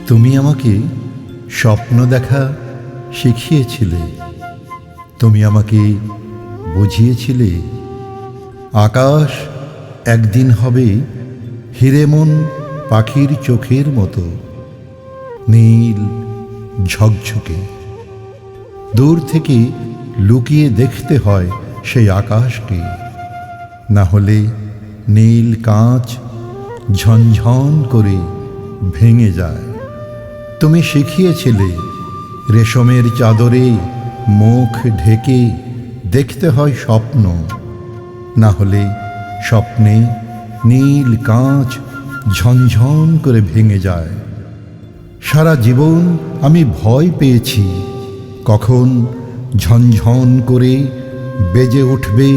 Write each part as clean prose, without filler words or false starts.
তুমি আমাকে স্বপ্ন দেখা শিখিয়েছিলে, তুমি আমাকে বুঝিয়েছিলে আকাশ একদিন হবে হিরেমন পাখির চোখের মতো নীল ঝকঝকে। দূর থেকে লুকিয়ে দেখতে হয় সেই আকাশকে, না হলে নীল কাঁচ ঝনঝন করে ভেঙে যায়। তুমি শিখিয়েছিলে রেশমের চাদরে মুখ ঢেকে দেখতে হয় স্বপ্ন, না হলে স্বপ্নে নীল কাঁচ ঝনঝন করে ভেঙে যায়। সারা জীবন আমি ভয় পেয়েছি কখন ঝনঝন করে বেজে উঠবে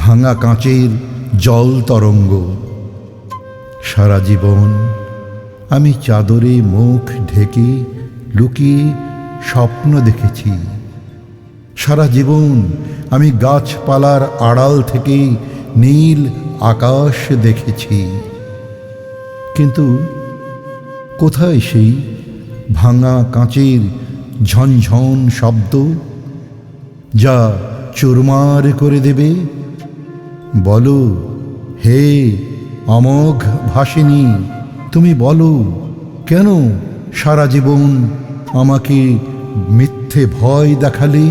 ভাঙা কাঁচের জল তরঙ্গ। সারা জীবন আমি চাদরে মুখ ঢেকে লুকিয়ে স্বপ্ন দেখেছি। সারা জীবন আমি গাছপালার আড়াল থেকে নীল আকাশ দেখেছি। কিন্তু কোথায় সেই ভাঙা কাঁচের ঝনঝন শব্দ যা চুরমার করে দেবে? বলো হে অমোঘ ভাসিনী, তুমি বলো কেন সারা জীবন আমাকে মিথ্যে ভয় দেখালে?